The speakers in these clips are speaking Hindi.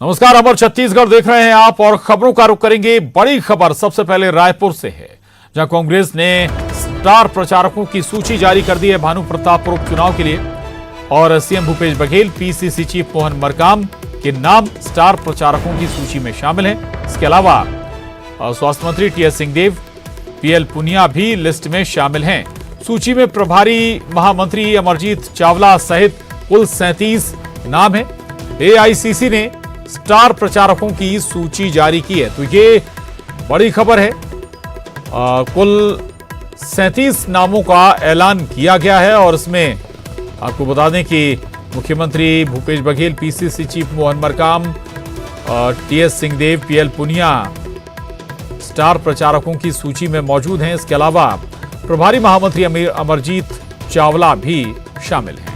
नमस्कार, अमर छत्तीसगढ़ देख रहे हैं आप और खबरों का रुख करेंगे। बड़ी खबर सबसे पहले रायपुर से है, जहां कांग्रेस ने स्टार प्रचारकों की सूची जारी कर दी है भानु प्रतापपुर उपचुनाव के लिए। और CM Bhupesh Baghel, PCC chief Mohan Markam के नाम स्टार प्रचारकों की सूची में शामिल हैं। इसके अलावा स्वास्थ्य मंत्री टीएस सिंहदेव, पीएल पुनिया भी लिस्ट में शामिल हैं। सूची में प्रभारी महामंत्री अमरजीत चावला सहित कुल 37 नाम है। एआईसीसी ने स्टार प्रचारकों की सूची जारी की है, तो ये बड़ी खबर है। कुल 37 नामों का ऐलान किया गया है और इसमें आपको बता दें कि मुख्यमंत्री Bhupesh Baghel, PCC chief Mohan Markam, TS Singhdeo, PL Punia star प्रचारकों की सूची में मौजूद हैं। इसके अलावा प्रभारी महामंत्री अमरजीत चावला भी शामिल हैं।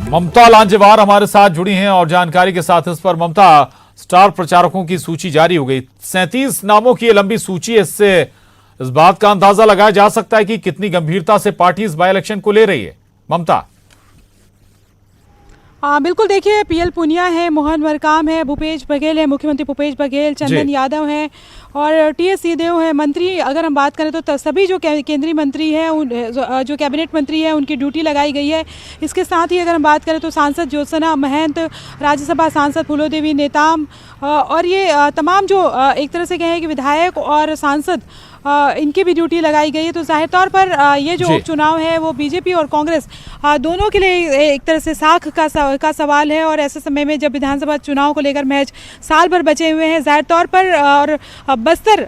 ममता लांजेवार हमारे साथ जुड़ी हैं और जानकारी के साथ इस पर। ममता, स्टार प्रचारकों की सूची जारी हो गई, 37 नामों की लंबी सूची है। इससे इस बात का अंदाजा लगाया जा सकता है कि कितनी गंभीरता से पार्टी इस बाय इलेक्शन को ले रही है। ममता। बिल्कुल, देखिए, पीएल पुनिया है, मोहन मरकाम है, भूपेश बघेल है, मुख्यमंत्री भूपेश बघेल, चंदन यादव है और टीएस सिंहदेव है। मंत्री अगर हम बात करें तो सभी जो केंद्रीय मंत्री हैं, जो कैबिनेट मंत्री हैं, उनकी ड्यूटी लगाई गई है। इसके साथ ही अगर हम बात करें तो सांसद ज्योत्सना महंत, राज्यसभा सांसद फूलोदेवी नेताम और ये तमाम जो एक तरह से कहें कि विधायक और सांसद, इनकी भी ड्यूटी लगाई गई है। तो जाहिर तौर पर ये जो उपचुनाव है वो बीजेपी और कांग्रेस दोनों के लिए एक तरह से साख का सवाल है। और ऐसे समय में जब विधानसभा चुनाव को लेकर महज साल भर बचे हुए हैं, जाहिर तौर पर और बस्तर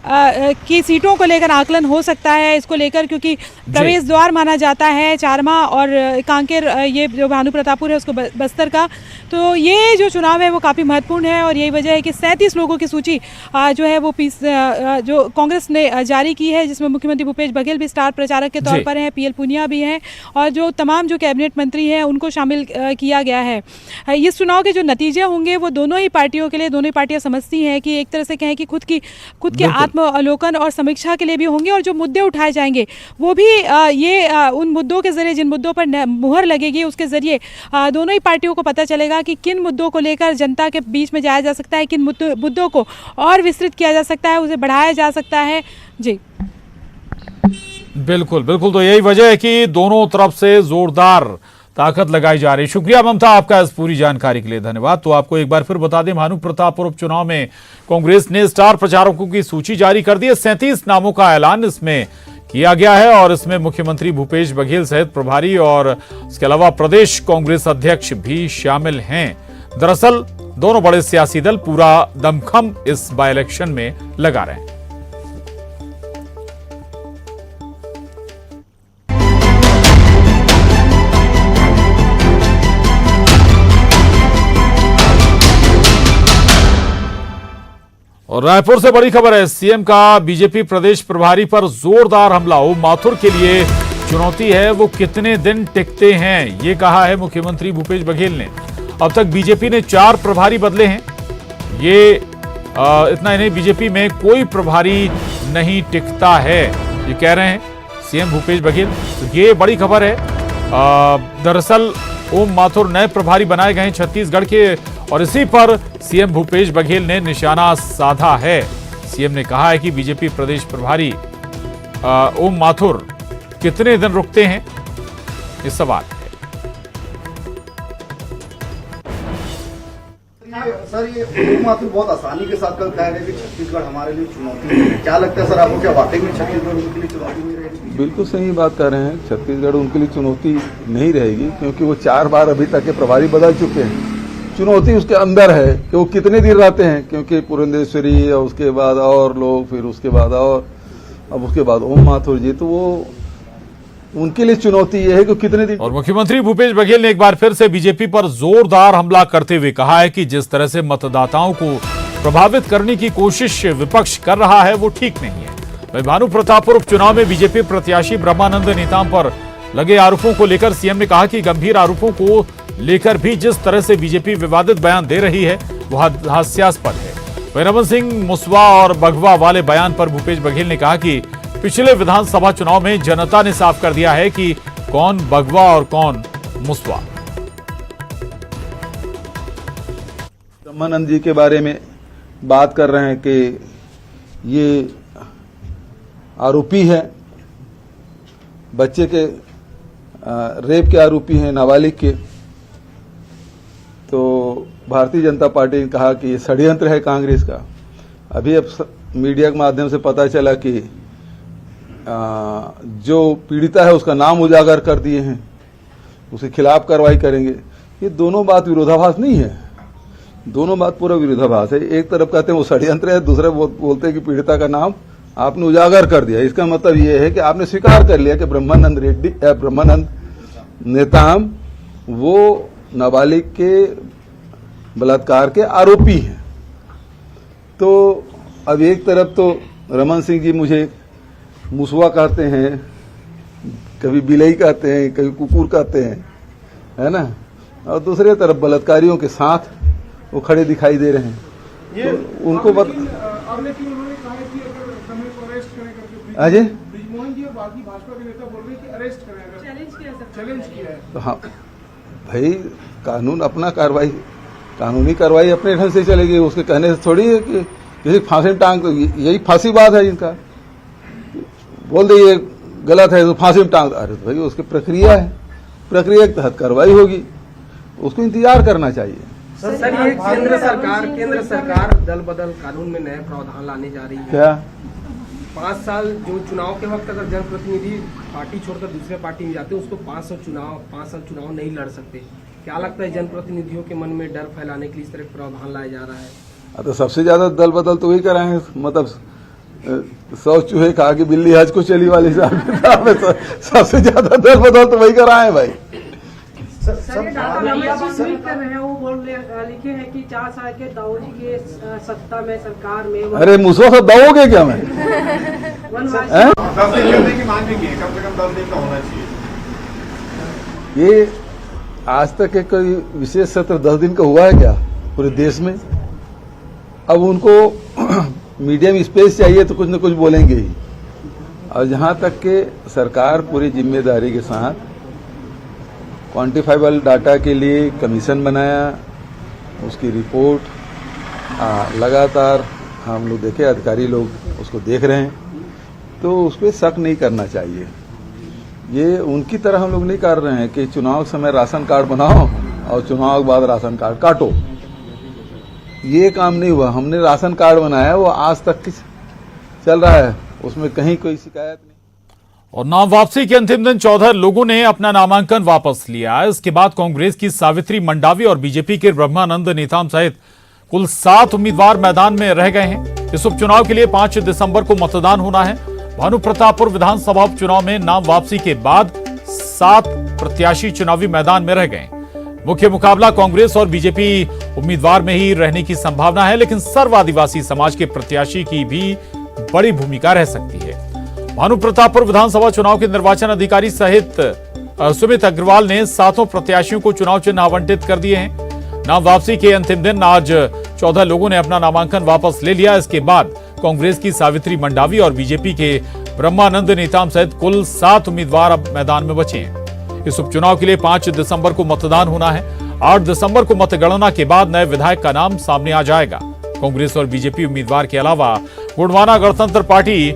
की सीटों को लेकर आकलन हो सकता है इसको लेकर, क्योंकि प्रवेश द्वार माना जाता है चारमा और कांकेर, ये जो भानु प्रतापपुर है उसको बस्तर का। तो ये जो चुनाव है वो काफ़ी महत्वपूर्ण है और यही वजह है कि 37 लोगों की सूची जो है वो जो कांग्रेस ने जारी की है, जिसमें मुख्यमंत्री भूपेश बघेल भी स्टार प्रचारक के तौर पर हैं, पीएल पुनिया भी हैं और जो तमाम जो कैबिनेट मंत्री हैं उनको शामिल किया गया है। इस चुनाव के जो नतीजे होंगे वो दोनों ही पार्टियों के लिए, दोनों ही पार्टियां समझती हैं कि एक तरह से कहें कि खुद के आत्मावलोकन और समीक्षा के लिए भी होंगे और जो मुद्दे उठाए जाएंगे वो भी उन मुद्दों के जरिए, जिन मुद्दों पर मुहर लगेगी उसके जरिए दोनों ही पार्टियों को पता चलेगा कि किन मुद्दों को लेकर जनता के बीच में जाया जा सकता है, किन मुद्दों को और विस्तृत किया जा सकता है, उसे बढ़ाया जा सकता है। जी बिल्कुल बिल्कुल, तो यही वजह है कि दोनों तरफ से जोरदार ताकत लगाई जा रही है। शुक्रिया ममता आपका इस पूरी जानकारी के लिए, धन्यवाद। तो आपको एक बार फिर बता दें, भानु प्रतापपुर उपचुनाव में कांग्रेस ने स्टार प्रचारकों की सूची जारी कर दी है। 37 नामों का ऐलान इसमें किया गया है और इसमें मुख्यमंत्री भूपेश बघेल सहित प्रभारी और इसके अलावा प्रदेश कांग्रेस अध्यक्ष भी शामिल हैं। दरअसल दोनों बड़े सियासी दल पूरा दमखम इस बाय इलेक्शन में लगा रहे हैं। और रायपुर से बड़ी खबर है, सीएम का बीजेपी प्रदेश प्रभारी पर जोरदार हमला। ओम माथुर के लिए चुनौती है, वो कितने दिन टिकते हैं, ये कहा है मुख्यमंत्री भूपेश बघेल ने। अब तक बीजेपी ने 4 प्रभारी बदले हैं। ये इतना ही नहीं, बीजेपी में कोई प्रभारी नहीं टिकता है, ये कह रहे हैं सीएम भूपेश बघेल। तो ये बड़ी खबर है। दरअसल ओम माथुर नए प्रभारी बनाए गए हैं छत्तीसगढ़ के और इसी पर सीएम भूपेश बघेल ने निशाना साधा है। सीएम ने कहा है कि बीजेपी प्रदेश प्रभारी ओम माथुर कितने दिन रुकते हैं, ये सवाल है। सर, ये ओम माथुर बहुत आसानी के साथ कल कहा गया कि छत्तीसगढ़ हमारे लिए चुनौती है। क्या लगता है सर आपको, क्या वाकई में छत्तीसगढ़ उनके लिए चुनौती नहीं रहेगी? बिल्कुल सही बात कर रहे हैं, छत्तीसगढ़ उनके लिए चुनौती नहीं रहेगी, क्योंकि वो 4 बार अभी तक के प्रभारी बदल चुके हैं। चुनौती उसके अंदर है कि वो कितने दिन रहते हैं, क्योंकि पुरंदेश्वरी और उसके बाद और लोग, फिर उसके बाद और अब उसके बाद ओम माथुर जी, तो वो उनके लिए चुनौती ये है कि कितने दिन। और मुख्यमंत्री भूपेश बघेल ने एक बार फिर से बीजेपी पर जोरदार हमला करते हुए कहा है कि जिस तरह से मतदाताओं को प्रभावित करने की कोशिश विपक्ष कर रहा है वो ठीक नहीं है। भानु प्रतापपुर उपचुनाव में बीजेपी प्रत्याशी ब्रह्मानंद नेताम पर लगे आरोपों को लेकर सीएम ने कहा कि गंभीर आरोपों को लेकर भी जिस तरह से बीजेपी विवादित बयान दे रही है वह हास्यास्पद है। रमन सिंह मुसवा और बघवा वाले बयान पर भूपेश बघेल ने कहा कि पिछले विधानसभा चुनाव में जनता ने साफ कर दिया है कि कौन बघवा और कौन मुसवा। ब्रह्मानंद जी के बारे में बात कर रहे हैं कि ये आरोपी है, बच्चे के रेप के आरोपी हैं, नाबालिग के। तो भारतीय जनता पार्टी ने कहा कि ये षड्यंत्र है कांग्रेस का। अभी अब मीडिया के माध्यम से पता चला कि जो पीड़िता है उसका नाम उजागर कर दिए हैं, उसके खिलाफ कार्रवाई करेंगे। ये दोनों बात विरोधाभास नहीं है, दोनों बात पूरा विरोधाभास है। एक तरफ कहते हैं वो षड्यंत्र है, दूसरे बोलते हैं कि पीड़िता का नाम आपने उजागर कर दिया। इसका मतलब ये है कि आपने स्वीकार कर लिया कि ब्रह्मानंद नेताम वो नाबालिग के बलात्कार के आरोपी हैं। तो अब एक तरफ तो रमन सिंह जी मुझे मुसवा कहते हैं, कभी बिलई कहते हैं, कभी कुकुर कहते हैं, है ना, और दूसरे तरफ बलात्कारियों के साथ वो खड़े दिखाई दे रहे हैं। तो उनको अजय ब्रिजमोहन जी और बाकी भाजपा के नेता बोल रहे हैं कि अरेस्ट करें, चैलेंज किया है। तो हाँ भाई, कानून अपना कानूनी कार्रवाई अपने ढंग से चलेगी, उसके कहने से थोड़ी है कि किसी फांसी में टांग, यही फांसी बात है इनका। बोल दे ये गलत है तो फांसी में टांग, अरे भाई उसकी प्रक्रिया है, प्रक्रिया के तहत कार्रवाई होगी, उसको इंतजार करना चाहिए। सर ये केंद्र सरकार दल बदल कानून में नए प्रावधान लाने जा रही है। क्या 5 साल जो चुनाव के वक्त अगर जनप्रतिनिधि पार्टी छोड़कर दूसरे पार्टी में जाते हैं उसको 5 साल चुनाव नहीं लड़ सकते। क्या लगता है जनप्रतिनिधियों के मन में डर फैलाने के लिए इस तरह प्रावधान लाया जा रहा है? तो सबसे ज्यादा दल बदल तो वही कराए हैं, मतलब 100 चूहे खा के बिल्ली हज को चली वाली हिसाब में सबसे ज्यादा दल बदल तो वही कराए हैं भाई। कर रहे हैं, वो लिखे हैं कि 4 साल के दाऊ जी के सत्ता में सरकार में। अरे मुझसे सब दबोगे क्या मैं? 10 दिन करने की मांग की है, कम से कम 10 दिन का होना चाहिए। ये आज तक एक कोई विशेष सत्र 10 दिन का हुआ है क्या पूरे देश में? अब उनको मीडिया में स्पेस चाहिए तो कुछ न कुछ बोलेंगे ही। और जहां तक के सरकार पूरी जिम्मेदारी के साथ क्वांटिफाइबल डाटा के लिए कमीशन बनाया, उसकी रिपोर्ट लगातार हम लोग देखे, अधिकारी लोग उसको देख रहे हैं, तो उस पर शक नहीं करना चाहिए। ये उनकी तरह हम लोग नहीं कर रहे हैं कि चुनाव के समय राशन कार्ड बनाओ और चुनाव के बाद राशन कार्ड काटो। ये काम नहीं हुआ। हमने राशन कार्ड बनाया, वो आज तक चल रहा है, उसमें कहीं कोई शिकायत नहीं। और नाम वापसी के अंतिम दिन 14 लोगों ने अपना नामांकन वापस लिया। इसके बाद कांग्रेस की सावित्री मंडावी और बीजेपी के ब्रह्मानंद नेताम सहित कुल 7 उम्मीदवार मैदान में रह गए हैं। इस उपचुनाव के लिए 5 दिसंबर को मतदान होना है। भानु प्रतापपुर विधानसभा उपचुनाव में नाम वापसी के बाद 7 प्रत्याशी चुनावी मैदान में रह गए। मुख्य मुकाबला कांग्रेस और बीजेपी उम्मीदवार में ही रहने की संभावना है, लेकिन सर्व आदिवासी समाज के प्रत्याशी की भी बड़ी भूमिका रह सकती है। भानु प्रतापपुर विधानसभा चुनाव के निर्वाचन अधिकारी सहित सुमित अग्रवाल ने 7 प्रत्याशियों को चुनाव चिन्ह आवंटित कर दिए हैं। नाम वापसी के अंतिम दिन आज 14 लोगों ने अपना नामांकन वापस ले लिया। इसके बाद कांग्रेस की सावित्री मंडावी और बीजेपी के ब्रह्मानंद नेताम सहित कुल 7 उम्मीदवार अब मैदान में बचे हैं। इस उपचुनाव के लिए 5 दिसंबर को मतदान होना है। 8 दिसंबर को मतगणना के बाद नए विधायक का नाम सामने आ जाएगा। कांग्रेस और बीजेपी उम्मीदवार के अलावा गोंडवाना गणतंत्र पार्टी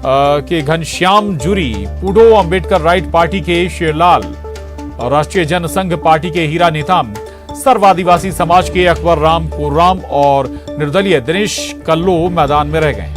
के घनश्याम जूरी, पूडो अंबेडकर राइट पार्टी के शेरलाल और राष्ट्रीय जनसंघ पार्टी के हीरा नेताम, सर्व आदिवासी समाज के अकबर राम कोर्राम और निर्दलीय दिनेश कल्लो मैदान में रह गए।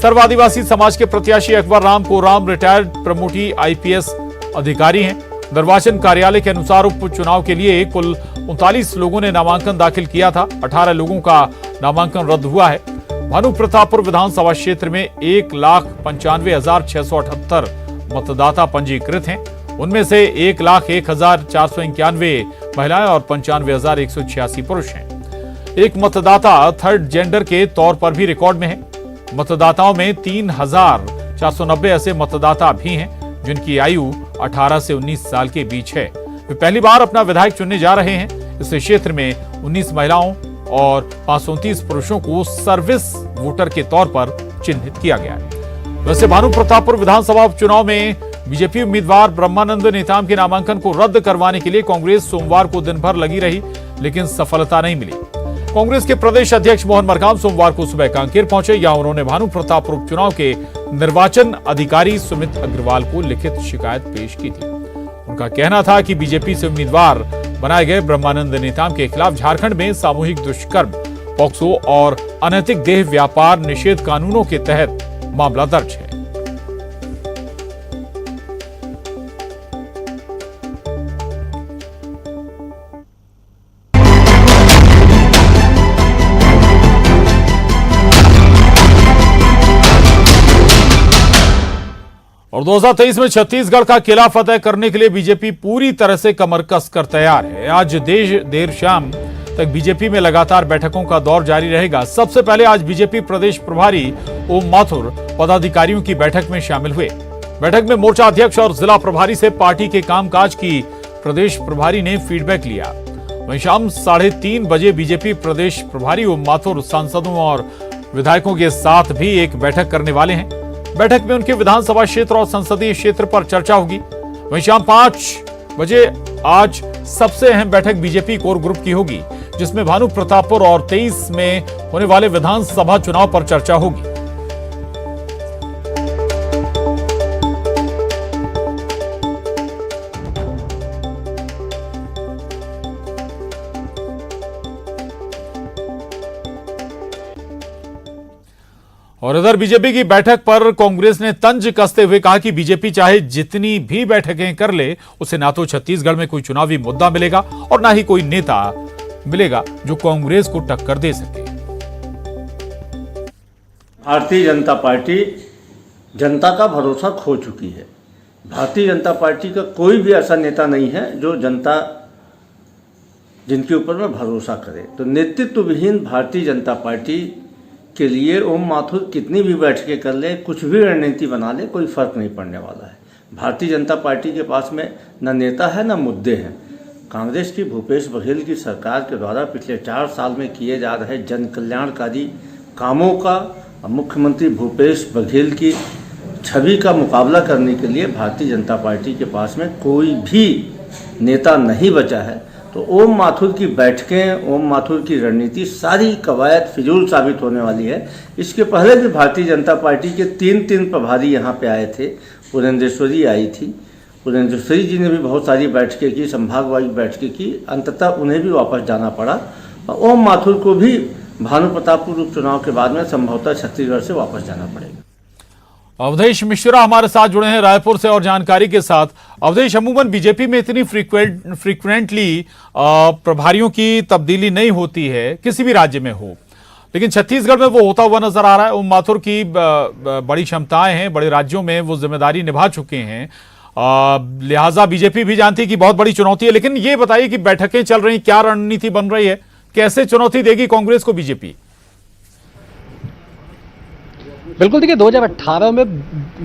सर्व आदिवासी समाज के प्रत्याशी अकबर राम कोर्राम रिटायर्ड प्रमोटी IPS अधिकारी हैं। निर्वाचन कार्यालय के अनुसार उपचुनाव के लिए कुल 39 लोगों ने नामांकन दाखिल किया था। 18 लोगों का नामांकन रद्द हुआ है। भानु प्रतापपुर विधानसभा क्षेत्र में 1,95,678 मतदाता पंजीकृत हैं। उनमें से 1,01,491 महिलाएं और 95,186 पुरुष हैं। एक मतदाता थर्ड जेंडर के तौर पर भी रिकॉर्ड में है। मतदाताओं में 3,490 ऐसे मतदाता भी हैं जिनकी आयु 18 से 19 साल के बीच है। वे पहली बार अपना विधायक चुनने जा रहे हैं। इस क्षेत्र में 19 महिलाओं और 529 पुरुषों को सर्विस वोटर के तौर पर चिन्हित किया गया है। वैसे भानु प्रतापपुर विधानसभा उपचुनाव में बीजेपी उम्मीदवार ब्रह्मानंद नेताम के नामांकन को रद्द करवाने के लिए कांग्रेस सोमवार को दिन भर लगी रही, लेकिन सफलता नहीं मिली। कांग्रेस के प्रदेश अध्यक्ष मोहन मरकाम सोमवार को सुबह कांकेर पहुंचे। यहां उन्होंने भानु प्रतापपुर उपचुनाव के निर्वाचन अधिकारी सुमित अग्रवाल को लिखित शिकायत पेश की थी। उनका कहना था कि बीजेपी से उम्मीदवार बनाए गए ब्रह्मानंद नेताम के खिलाफ झारखंड में सामूहिक दुष्कर्म, पॉक्सो और अनैतिक देह व्यापार निषेध कानूनों के तहत मामला दर्ज है। और 2023 में छत्तीसगढ़ का किला फतेह करने के लिए बीजेपी पूरी तरह से कमर कस कर तैयार है। आज देर शाम तक बीजेपी में लगातार बैठकों का दौर जारी रहेगा। सबसे पहले आज बीजेपी प्रदेश प्रभारी ओम माथुर पदाधिकारियों की बैठक में शामिल हुए। बैठक में मोर्चा अध्यक्ष और जिला प्रभारी से पार्टी के कामकाज की प्रदेश प्रभारी ने फीडबैक लिया। वहीं शाम 3:30 बजे बीजेपी प्रदेश प्रभारी ओम माथुर सांसदों और विधायकों के साथ भी एक बैठक करने वाले हैं। बैठक में उनके विधानसभा क्षेत्र और संसदीय क्षेत्र पर चर्चा होगी। वहीं शाम 5 बजे आज सबसे अहम बैठक बीजेपी कोर ग्रुप की होगी, जिसमें भानु प्रतापपुर और 23 में होने वाले विधानसभा चुनाव पर चर्चा होगी। और इधर बीजेपी की बैठक पर कांग्रेस ने तंज कसते हुए कहा कि बीजेपी चाहे जितनी भी बैठकें कर ले, उसे ना तो छत्तीसगढ़ में कोई चुनावी मुद्दा मिलेगा और ना ही कोई नेता मिलेगा जो कांग्रेस को टक्कर दे सके। भारतीय जनता पार्टी जनता का भरोसा खो चुकी है। भारतीय जनता पार्टी का कोई भी ऐसा नेता नहीं है जो जनता जिनके ऊपर में भरोसा करे। तो नेतृत्व विहीन भारतीय जनता पार्टी के लिए ओम माथुर कितनी भी बैठकें कर ले, कुछ भी रणनीति बना ले, कोई फर्क नहीं पड़ने वाला है। भारतीय जनता पार्टी के पास में न नेता है न मुद्दे हैं। कांग्रेस की भूपेश बघेल की सरकार के द्वारा पिछले 4 साल में किए जा रहे जन कल्याणकारी कामों का मुख्यमंत्री भूपेश बघेल की छवि का मुकाबला करने के लिए भारतीय जनता पार्टी के पास में कोई भी नेता नहीं बचा है। तो ओम माथुर की बैठकें, ओम माथुर की रणनीति सारी कवायद फिजूल साबित होने वाली है। इसके पहले भी भारतीय जनता पार्टी के 3 प्रभारी यहाँ पे आए थे। पुरेंद्रेश्वरी आई थी, पुरेंद्रेश्वरी जी ने भी बहुत सारी बैठकें की, संभागवार बैठकें की, अंततः उन्हें भी वापस जाना पड़ा। ओम माथुर को भी भानु प्रतापपुर उपचुनाव के बाद में संभवतः छत्तीसगढ़ से वापस जाना पड़ेगा। अवधेश मिश्रा हमारे साथ जुड़े हैं रायपुर से और जानकारी के साथ। अवधेश, अमूमन बीजेपी में इतनी फ्रीक्वेंटली प्रभारियों की तब्दीली नहीं होती है, किसी भी राज्य में हो, लेकिन छत्तीसगढ़ में वो होता हुआ नजर आ रहा है। ओम माथुर की बड़ी क्षमताएं हैं, बड़े राज्यों में वो जिम्मेदारी निभा चुके हैं, लिहाजा बीजेपी भी जानती है कि बहुत बड़ी चुनौती है। लेकिन ये बताइए कि बैठकें चल रही, क्या रणनीति बन रही है, कैसे चुनौती देगी कांग्रेस को बीजेपी? बिल्कुल, देखिए 2018 में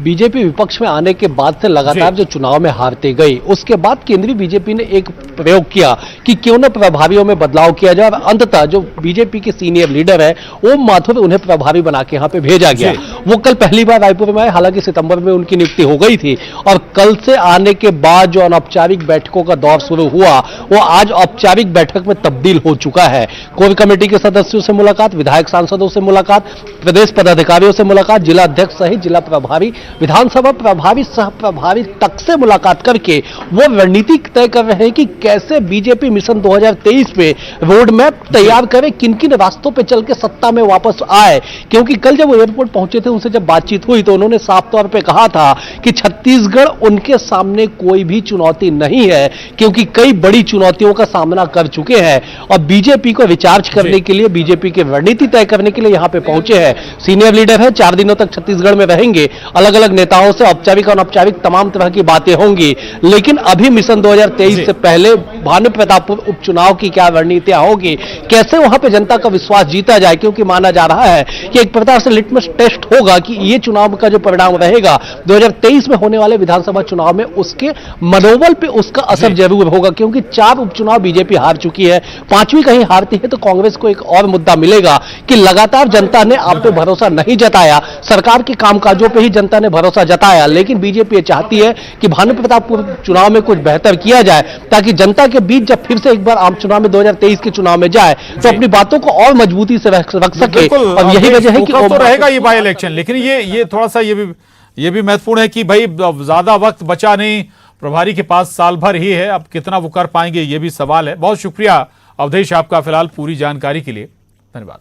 बीजेपी विपक्ष में आने के बाद से लगातार जो चुनाव में हारती गई, उसके बाद केंद्रीय बीजेपी ने एक प्रयोग किया कि क्यों न प्रभारियों में बदलाव किया जाए। और अंततः जो बीजेपी के सीनियर लीडर है ओम माथुर, उन्हें प्रभारी बना के यहाँ पे भेजा गया। वो कल पहली बार रायपुर में आए, हालांकि सितंबर में उनकी नियुक्ति हो गई थी। और कल से आने के बाद जो अनौपचारिक बैठकों का दौर शुरू हुआ, वो आज औपचारिक बैठक में तब्दील हो चुका है। कोर कमेटी के सदस्यों से मुलाकात, विधायक सांसदों से मुलाकात, प्रदेश पदाधिकारियों से मुलाकात, जिला अध्यक्ष सहित जिला प्रभारी, विधानसभा प्रभारी, सह प्रभारी तक से मुलाकात करके वो रणनीति तय कर रहे हैं कि कैसे बीजेपी मिशन 2023 में रोड मैप तैयार करे, किन किन रास्तों पे चल के सत्ता में वापस आए। क्योंकि कल जब वो एयरपोर्ट पहुंचे थे, उनसे जब बातचीत हुई तो उन्होंने साफ तौर पे कहा था कि छत्तीसगढ़ उनके सामने कोई भी चुनौती नहीं है, क्योंकि कई बड़ी चुनौतियों का सामना कर चुके हैं और बीजेपी को रिचार्ज करने के लिए, बीजेपी की रणनीति तय करने के लिए यहां पे पहुंचे हैं। सीनियर लीडर है, 4 दिनों तक छत्तीसगढ़ में रहेंगे, अलग अलग नेताओं से औपचारिक और अनौपचारिक तमाम तरह की बातें होंगी। लेकिन अभी मिशन 2023 से पहले भानु प्रतापपुर उपचुनाव की क्या रणनीतियां होगी, कैसे वहां पे जनता का विश्वास जीता जाए, क्योंकि माना जा रहा है कि एक प्रकार से लिटमस टेस्ट होगा कि ये चुनाव का जो परिणाम रहेगा 2023 में होने वाले विधानसभा चुनाव में, उसके मनोबल पे उसका असर जरूर होगा। क्योंकि 4 उपचुनाव बीजेपी हार चुकी है, 5वीं कहीं हारती है तो कांग्रेस को एक और मुद्दा मिलेगा कि लगातार जनता ने आप पे भरोसा नहीं जताया दिया, सरकार के कामकाजों पे ही जनता ने भरोसा जताया। लेकिन बीजेपी ये चाहती है कि भानु प्रतापपुर चुनाव में कुछ बेहतर किया जाए, ताकि जनता के बीच जब फिर से एक बार आम चुनाव में 2023 के चुनाव में जाए तो अपनी बातों को और मजबूती से रख सके। और यही वजह है कि तो रहेगा ये बाई इलेक्शन। लेकिन ये थोड़ा सा ये भी महत्वपूर्ण है कि भाई ज्यादा वक्त बचा नहीं, प्रभारी के पास साल भर ही है, अब कितना वो कर पाएंगे ये भी सवाल है। बहुत शुक्रिया अवधेश आपका फिलहाल पूरी जानकारी के लिए, धन्यवाद।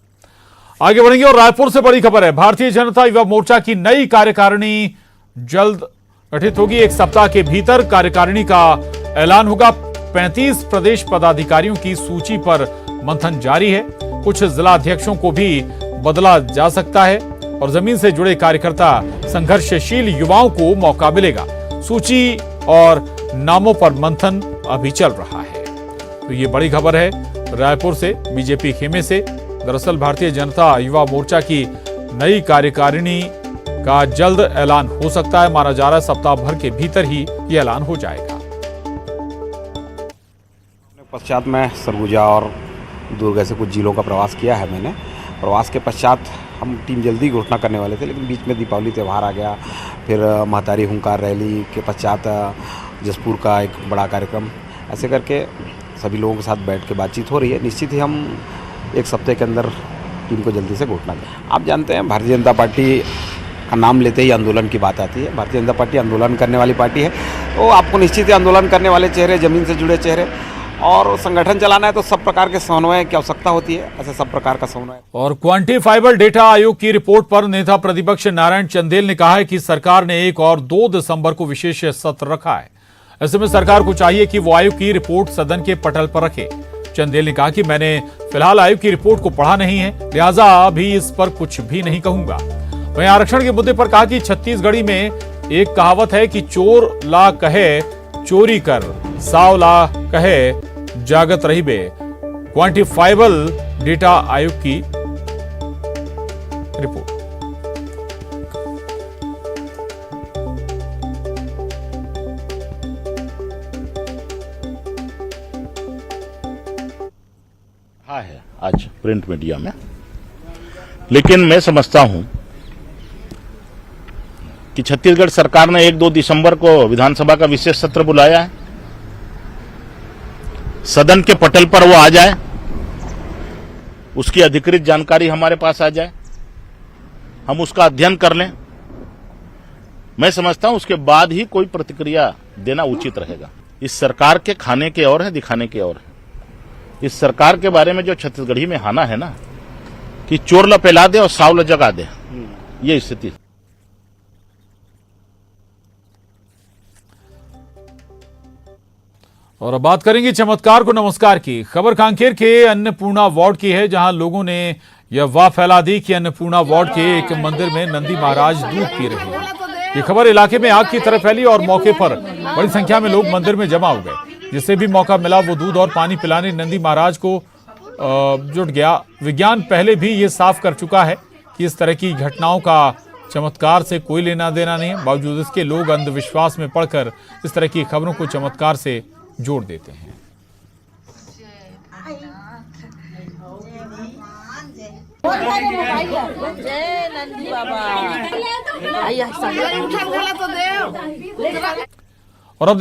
आगे बढ़ेंगे और रायपुर से बड़ी खबर है। भारतीय जनता युवा मोर्चा की नई कार्यकारिणी जल्द गठित होगी। एक सप्ताह के भीतर कार्यकारिणी का ऐलान होगा। 35 प्रदेश पदाधिकारियों की सूची पर मंथन जारी है। कुछ जिला अध्यक्षों को भी बदला जा सकता है और जमीन से जुड़े कार्यकर्ता संघर्षशील युवाओं को मौका मिलेगा। सूची और नामों पर मंथन अभी चल रहा है। तो ये बड़ी खबर है रायपुर से, बीजेपी खेमे से। दरअसल भारतीय जनता युवा मोर्चा की नई कार्यकारिणी का जल्द ऐलान हो सकता है। माना जा रहा है सप्ताह भर के भीतर ही ये ऐलान हो जाएगा। पश्चात में सरगुजा और दुर्ग से कुछ जिलों का प्रवास किया है मैंने। प्रवास के पश्चात हम टीम जल्दी घोषणा करने वाले थे, लेकिन बीच में दीपावली त्यौहार आ गया, फिर महतारी हुंकार रैली के पश्चात जसपुर का एक बड़ा कार्यक्रम, ऐसे करके सभी लोगों के साथ बैठ के बातचीत हो रही है। निश्चित ही हम एक सप्ताह के अंदर टीम को जल्दी से घोषणा करें। आप जानते हैं भारतीय जनता पार्टी का नाम लेते ही आंदोलन की बात आती है। भारतीय जनता पार्टी आंदोलन करने वाली पार्टी है, तो आपको निश्चित ही आंदोलन करने वाले चेहरे, जमीन से जुड़े चेहरे, और संगठन चलाना है तो सब प्रकार के समन्वय की आवश्यकता होती है। ऐसे सब प्रकार का समन्वय। और क्वांटिफाइबल डेटा आयोग की रिपोर्ट पर नेता प्रतिपक्ष नारायण चंदेल ने कहा है कि सरकार ने 1 और 2 दिसंबर को विशेष सत्र रखा है। ऐसे में सरकार को चाहिए कि वो आयोग की रिपोर्ट सदन के पटल पर रखे। चंदेल ने कहा कि मैंने फिलहाल आयोग की रिपोर्ट को पढ़ा नहीं है, लिहाजा अभी इस पर कुछ भी नहीं कहूंगा। वहीं आरक्षण के मुद्दे पर कहा कि छत्तीसगढ़ी में एक कहावत है कि चोर ला कहे चोरी कर, साव ला कहे जागत रही बे। क्वांटिफाइबल डेटा आयोग की रिपोर्ट। हाँ है आज प्रिंट मीडिया में, लेकिन मैं समझता हूं कि छत्तीसगढ़ सरकार ने 1-2 दिसंबर को विधानसभा का विशेष सत्र बुलाया है। सदन के पटल पर वो आ जाए, उसकी अधिकृत जानकारी हमारे पास आ जाए, हम उसका अध्ययन कर लें। मैं समझता हूं उसके बाद ही कोई प्रतिक्रिया देना उचित रहेगा। इस सरकार के खाने के और है, दिखाने के और है। इस सरकार के बारे में जो छत्तीसगढ़ी में हाना है ना कि चोर ल पेला दे और साव ल जगा दे, ये स्थिति। और अब बात करेंगे चमत्कार को नमस्कार की। खबर कांकेर के अन्नपूर्णा वार्ड की है, जहां लोगों ने यह वाह फैला दी कि अन्नपूर्णा वार्ड के एक मंदिर में नंदी महाराज दूध पी रहे हैं। ये खबर इलाके में आग की तरह फैली और मौके पर बड़ी संख्या में लोग मंदिर में जमा हो गए। जिसे भी मौका मिला वो दूध और पानी पिलाने नंदी महाराज को जुट गया। विज्ञान पहले भी ये साफ कर चुका है कि इस तरह की घटनाओं का चमत्कार से कोई लेना देना नहीं है। बावजूद इसके लोग अंधविश्वास में पड़कर इस तरह की खबरों को चमत्कार से जोड़ देते हैं। और अब